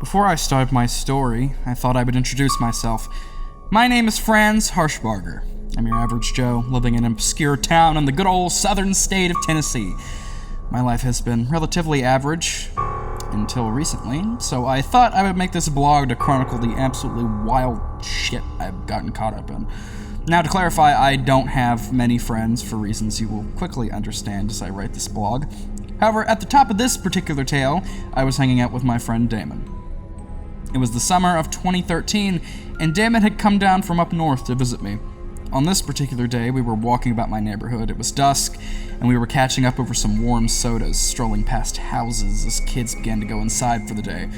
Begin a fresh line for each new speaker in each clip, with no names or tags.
Before I start my story, I thought I would introduce myself. My name is Franz Harshbarger. I'm your average Joe, living in an obscure town in the good old southern state of Tennessee. My life has been relatively average, until recently, so I thought I would make this blog to chronicle the absolutely wild shit I've gotten caught up in. Now, to clarify, I don't have many friends for reasons you will quickly understand as I write this blog. However, at the top of this particular tale, I was hanging out with my friend Damon. It was the summer of 2013, and Damon had come down from up north to visit me. On this particular day, we were walking about my neighborhood. It was dusk, and we were catching up over some warm sodas, strolling past houses as kids began to go inside for the day.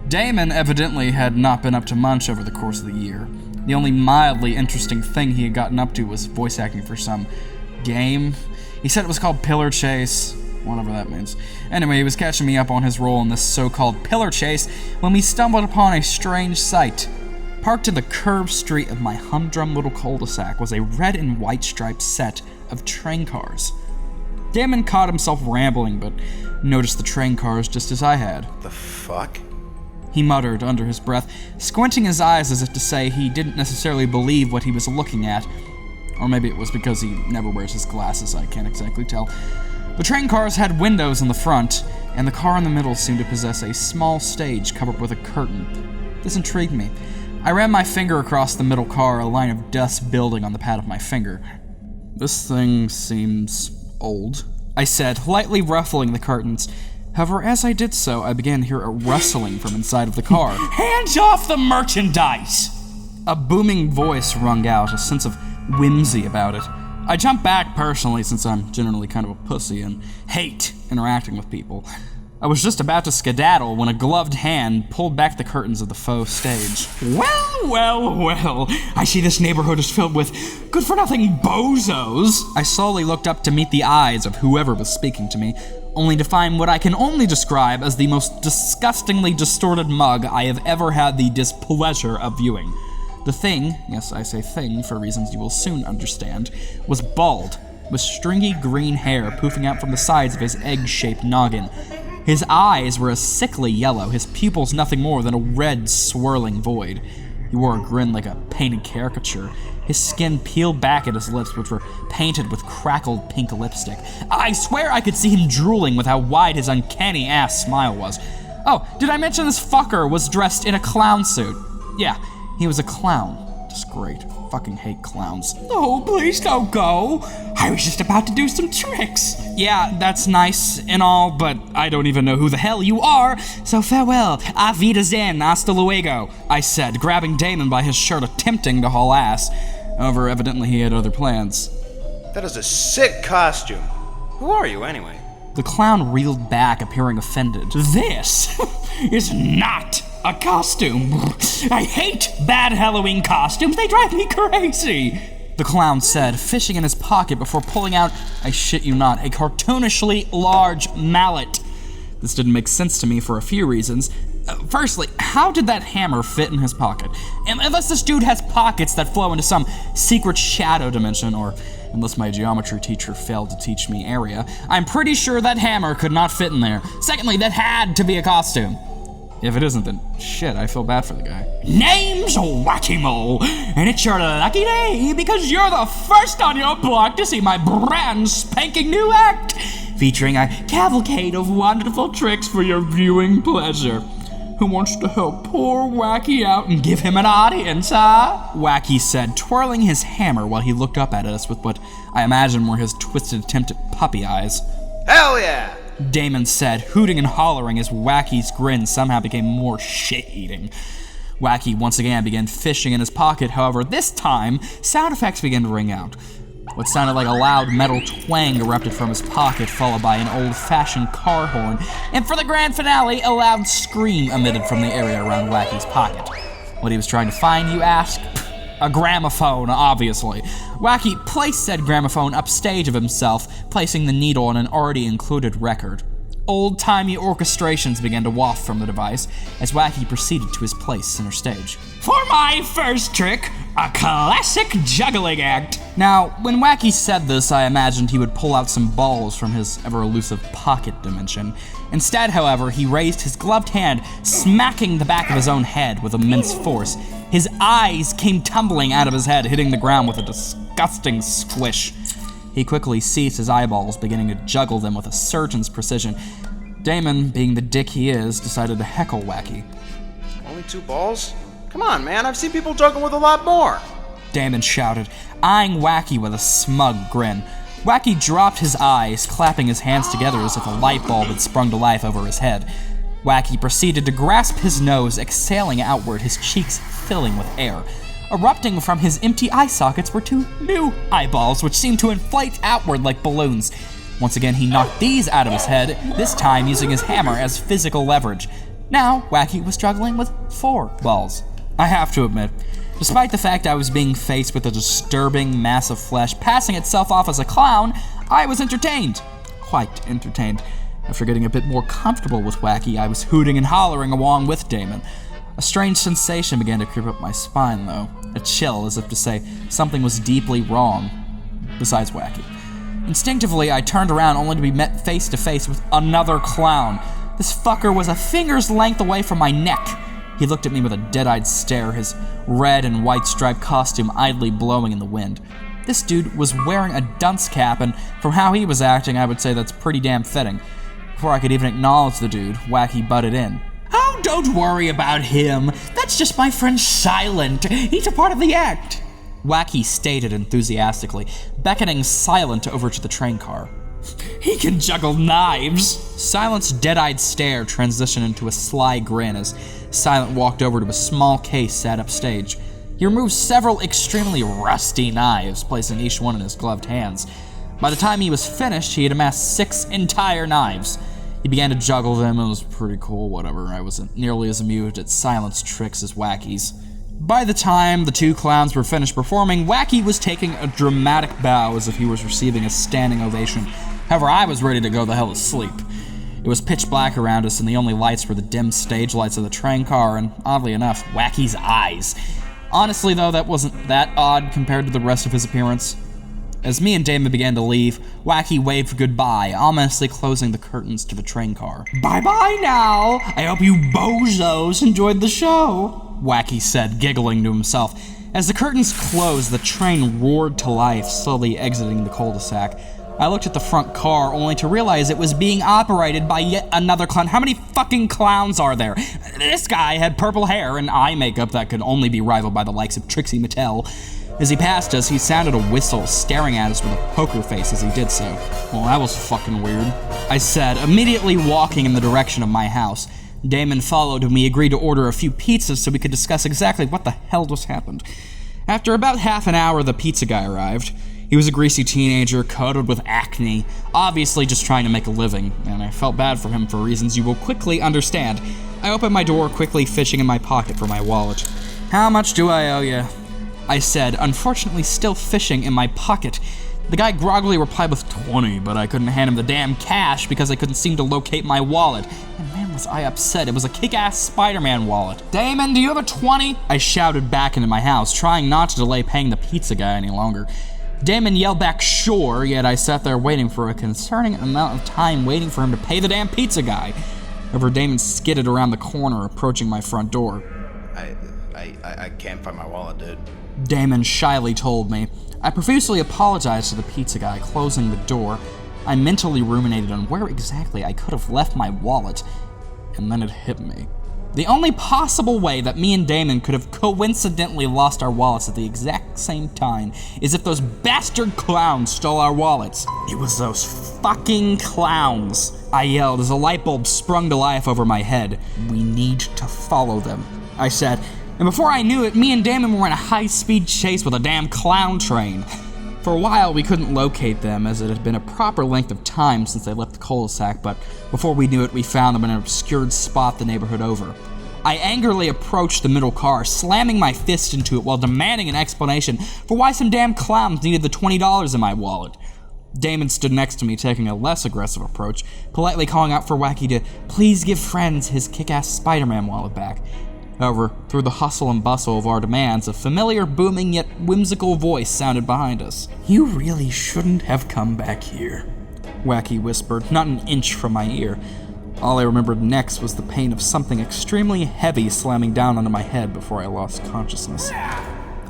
Damon evidently had not been up to much over the course of the year. The only mildly interesting thing he had gotten up to was voice acting for some game. He said it was called Pillar Chase, whatever that means. Anyway, he was catching me up on his role in this so-called Pillar Chase when we stumbled upon a strange sight. Parked in the curved street of my humdrum little cul-de-sac was a red and white striped set of train cars. Damon caught himself rambling, but noticed the train cars just as I had.
The fuck?
He muttered under his breath, squinting his eyes as if to say he didn't necessarily believe what he was looking at. Or maybe it was because he never wears his glasses, I can't exactly tell. The train cars had windows in the front, and the car in the middle seemed to possess a small stage covered with a curtain. This intrigued me. I ran my finger across the middle car, a line of dust building on the pad of my finger. "This thing seems old," I said, lightly ruffling the curtains. However, as I did so, I began to hear a rustling from inside of the car.
"Hands off the merchandise!"
A booming voice rung out, a sense of whimsy about it. I jumped back personally, since I'm generally kind of a pussy and hate interacting with people. I was just about to skedaddle when a gloved hand pulled back the curtains of the faux stage.
Well, I see this neighborhood is filled with good-for-nothing bozos.
I slowly looked up to meet the eyes of whoever was speaking to me, only to find what I can only describe as the most disgustingly distorted mug I have ever had the displeasure of viewing. The thing, yes, I say thing for reasons you will soon understand, was bald, with stringy green hair poofing out from the sides of his egg-shaped noggin. His eyes were a sickly yellow, his pupils nothing more than a red, swirling void. He wore a grin like a painted caricature. His skin peeled back at his lips, which were painted with crackled pink lipstick. I swear I could see him drooling with how wide his uncanny-ass smile was. Oh, did I mention this fucker was dressed in a clown suit? Yeah, he was a clown. Just great. Fucking hate clowns.
"Oh, please don't go. I was just about to do some tricks."
"Yeah, that's nice and all, but I don't even know who the hell you are, so farewell. Auf Wiedersehen, hasta luego," I said, grabbing Damon by his shirt, attempting to haul ass. However, evidently he had other plans.
That is a sick costume. Who are you, anyway?
The clown reeled back, appearing offended.
"This is not a costume. I hate bad Halloween costumes. They drive me crazy,"
the clown said, fishing in his pocket before pulling out, I shit you not, a cartoonishly large mallet. This didn't make sense to me for a few reasons. Firstly, how did that hammer fit in his pocket? Unless this dude has pockets that flow into some secret shadow dimension, or unless my geometry teacher failed to teach me area, I'm pretty sure that hammer could not fit in there. Secondly, that had to be a costume. If it isn't, then shit, I feel bad for the guy.
"Name's Wacky Mole, and it's your lucky day because you're the first on your block to see my brand spanking new act, featuring a cavalcade of wonderful tricks for your viewing pleasure. Who wants to help poor Wacky out and give him an audience, huh?"
Wacky said, twirling his hammer while he looked up at us with what I imagine were his twisted attempt at puppy eyes.
Hell yeah!
Damon said, hooting and hollering as Wacky's grin somehow became more shit-eating. Wacky once again began fishing in his pocket, however, this time, sound effects began to ring out. What sounded like a loud metal twang erupted from his pocket, followed by an old-fashioned car horn, and for the grand finale, a loud scream emitted from the area around Wacky's pocket. What he was trying to find, you ask? A gramophone, obviously. Wacky placed said gramophone upstage of himself, placing the needle on an already included record. Old-timey orchestrations began to waft from the device as Wacky proceeded to his place center stage.
"For my first trick, A classic juggling act.
Now, when Wacky said this, I imagined he would pull out some balls from his ever-elusive pocket dimension. Instead, however, he raised his gloved hand, smacking the back of his own head with immense force. His eyes came tumbling out of his head, hitting the ground with a disgusting squish. He quickly seized his eyeballs, beginning to juggle them with a surgeon's precision. Damon, being the dick he is, decided to heckle Wacky.
Only 2 balls? Come on, man, I've seen people juggle with a lot more.
Damon shouted, eyeing Wacky with a smug grin. Wacky dropped his eyes, clapping his hands together as if a light bulb had sprung to life over his head. Wacky proceeded to grasp his nose, exhaling outward, his cheeks filling with air. Erupting from his empty eye sockets were 2 new eyeballs, which seemed to inflate outward like balloons. Once again, he knocked these out of his head, this time using his hammer as physical leverage. Now, Wacky was juggling with 4 balls. I have to admit, despite the fact I was being faced with a disturbing mass of flesh passing itself off as a clown, I was entertained. Quite entertained. After getting a bit more comfortable with Wacky, I was hooting and hollering along with Damon. A strange sensation began to creep up my spine, though. A chill, as if to say something was deeply wrong, besides Wacky. Instinctively, I turned around only to be met face to face with another clown. This fucker was a finger's length away from my neck. He looked at me with a dead-eyed stare, his red and white striped costume idly blowing in the wind. This dude was wearing a dunce cap, and from how he was acting, I would say that's pretty damn fitting. Before I could even acknowledge the dude, Wacky butted in.
Oh, don't worry about him. That's just my friend Silent. He's a part of the act.
Wacky stated enthusiastically, beckoning Silent over to the train car.
He can juggle knives.
Silent's dead-eyed stare transitioned into a sly grin as Silent walked over to a small case set upstage. He removed several extremely rusty knives, placing each one in his gloved hands. By the time he was finished, he had amassed 6 entire knives. He began to juggle them, and it was pretty cool, whatever. I wasn't nearly as amused at Silent's tricks as Wacky's. By the time the 2 clowns were finished performing, Wacky was taking a dramatic bow as if he was receiving a standing ovation. However, I was ready to go the hell to sleep. It was pitch black around us, and the only lights were the dim stage lights of the train car, and oddly enough, Wacky's eyes. Honestly, though, that wasn't that odd compared to the rest of his appearance. As me and Damon began to leave, Wacky waved goodbye, ominously closing the curtains to the train car.
Bye-bye now. I hope you bozos enjoyed the show,
Wacky said, giggling to himself. As the curtains closed, the train roared to life, slowly exiting the cul-de-sac. I looked at the front car, only to realize it was being operated by yet another clown. How many fucking clowns are there? This guy had purple hair and eye makeup that could only be rivaled by the likes of Trixie Mattel. As he passed us, he sounded a whistle, staring at us with a poker face as he did so. Well, that was fucking weird, I said, immediately walking in the direction of my house. Damon followed, and we agreed to order a few pizzas so we could discuss exactly what the hell just happened. After about half an hour, the pizza guy arrived. He was a greasy teenager, coated with acne, obviously just trying to make a living, and I felt bad for him for reasons you will quickly understand. I opened my door, quickly fishing in my pocket for my wallet. How much do I owe you? I said, unfortunately still fishing in my pocket. The guy groggily replied with 20, but I couldn't hand him the damn cash because I couldn't seem to locate my wallet. And man, was I upset. It was a kick-ass Spider-Man wallet. Damon, do you have a 20? I shouted back into my house, trying not to delay paying the pizza guy any longer. Damon yelled back, sure, yet I sat there waiting for a concerning amount of time waiting for him to pay the damn pizza guy. However, Damon skidded around the corner, approaching my front door.
I can't find my wallet, dude.
Damon shyly told me. I profusely apologized to the pizza guy, closing the door. I mentally ruminated on where exactly I could have left my wallet, and then it hit me. The only possible way that me and Damon could have coincidentally lost our wallets at the exact same time is if those bastard clowns stole our wallets. It was those fucking clowns, I yelled as a light bulb sprung to life over my head. We need to follow them, I said, and before I knew it, me and Damon were in a high-speed chase with a damn clown train. For a while, we couldn't locate them, as it had been a proper length of time since they left the cul-de-sac, but before we knew it, we found them in an obscured spot the neighborhood over. I angrily approached the middle car, slamming my fist into it while demanding an explanation for why some damn clowns needed the $20 in my wallet. Damon stood next to me, taking a less aggressive approach, politely calling out for Wacky to please give Franz his kick-ass Spider-Man wallet back. However, through the hustle and bustle of our demands, a familiar, booming yet whimsical voice sounded behind us. "You really shouldn't have come back here," Wacky whispered, not an inch from my ear. All I remembered next was the pain of something extremely heavy slamming down onto my head before I lost consciousness.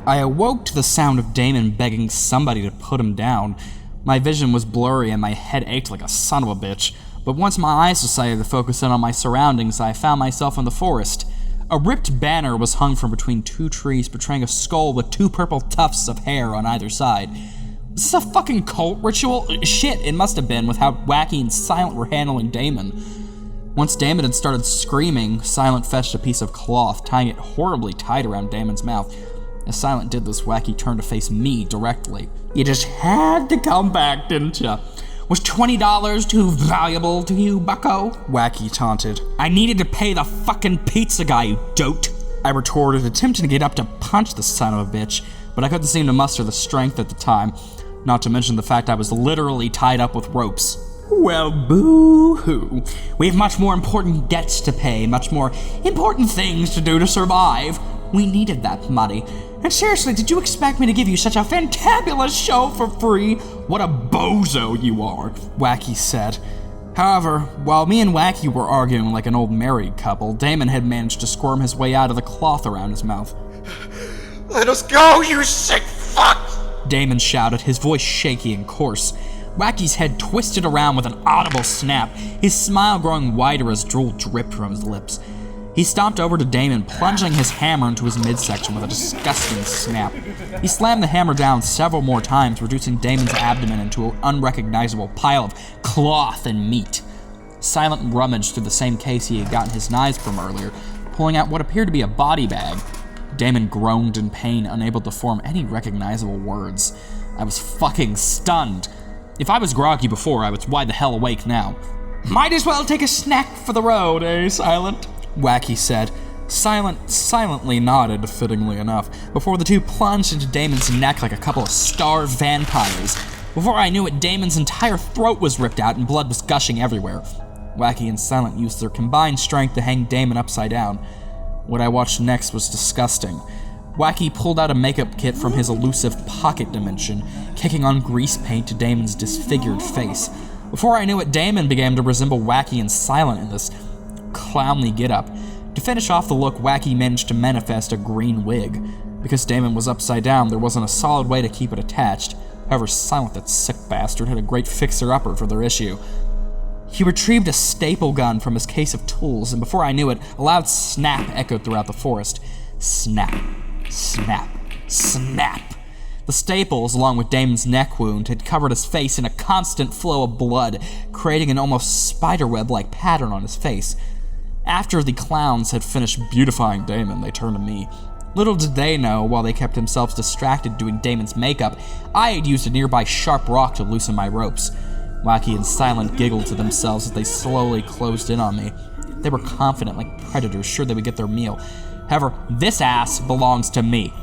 I awoke to the sound of Damon begging somebody to put him down. My vision was blurry and my head ached like a son of a bitch, but once my eyes decided to focus in on my surroundings, I found myself in the forest. A ripped banner was hung from between two trees, portraying a skull with two purple tufts of hair on either side. Was this a fucking cult ritual? Shit, it must have been, with how Wacky and Silent were handling Damon. Once Damon had started screaming, Silent fetched a piece of cloth, tying it horribly tight around Damon's mouth. As Silent did this, Wacky turned to face me directly. "You just had to come back, didn't ya? Was $20 too valuable to you, bucko?" Wacky taunted. "I needed to pay the fucking pizza guy, you dote," I retorted, attempting to get up to punch the son of a bitch, but I couldn't seem to muster the strength at the time, not to mention the fact I was literally tied up with ropes. "Well, boo-hoo. We have much more important debts to pay, much more important things to do to survive. We needed that money. And seriously, did you expect me to give you such a fantabulous show for free? What a bozo you are," Wacky said. However, while me and Wacky were arguing like an old married couple, Damon had managed to squirm his way out of the cloth around his mouth.
Let us go, you sick fuck!
Damon shouted, his voice shaky and coarse. Wacky's head twisted around with an audible snap, his smile growing wider as drool dripped from his lips. He stomped over to Damon, plunging his hammer into his midsection with a disgusting snap. He slammed the hammer down several more times, reducing Damon's abdomen into an unrecognizable pile of cloth and meat. Silent rummaged through the same case he had gotten his knives from earlier, pulling out what appeared to be a body bag. Damon groaned in pain, unable to form any recognizable words. I was fucking stunned. If I was groggy before, I was wide the hell awake now. "Might as well take a snack for the road, eh, Silent?" Wacky said. Silent silently nodded, fittingly enough, before the two plunged into Damon's neck like a couple of starved vampires. Before I knew it, Damon's entire throat was ripped out and blood was gushing everywhere. Wacky and Silent used their combined strength to hang Damon upside down. What I watched next was disgusting. Wacky pulled out a makeup kit from his elusive pocket dimension, kicking on grease paint to Damon's disfigured face. Before I knew it, Damon began to resemble Wacky and Silent in this clownly getup. To finish off the look, Wacky managed to manifest a green wig. Because Damon was upside down, there wasn't a solid way to keep it attached. However, Silent, that sick bastard, had a great fixer-upper for their issue. He retrieved a staple gun from his case of tools, and before I knew it, a loud snap echoed throughout the forest. Snap, snap, snap. The staples, along with Damon's neck wound, had covered his face in a constant flow of blood, creating an almost spiderweb-like pattern on his face. After the clowns had finished beautifying Damon, they turned to me. Little did they know, while they kept themselves distracted doing Damon's makeup, I had used a nearby sharp rock to loosen my ropes. Wacky and Silent giggled to themselves as they slowly closed in on me. They were confident, like predators, sure they would get their meal. However, this ass belongs to me.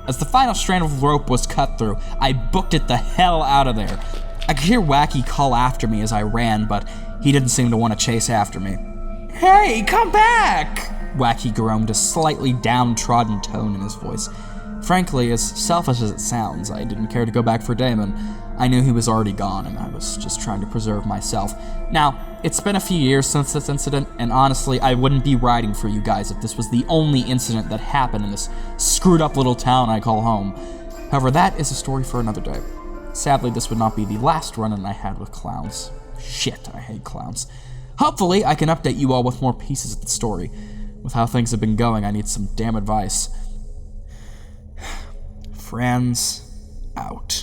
As the final strand of rope was cut through, I booked it the hell out of there. I could hear Wacky call after me as I ran, but he didn't seem to want to chase after me. "Hey, come back!" Wacky groaned, a slightly downtrodden tone in his voice. Frankly, as selfish as it sounds, I didn't care to go back for Damon. I knew he was already gone, and I was just trying to preserve myself. Now, it's been a few years since this incident, and honestly, I wouldn't be writing for you guys if this was the only incident that happened in this screwed-up little town I call home. However, that is a story for another day. Sadly, this would not be the last run-in I had with clowns. Shit, I hate clowns. Hopefully, I can update you all with more pieces of the story. With how things have been going, I need some damn advice. Franz, out.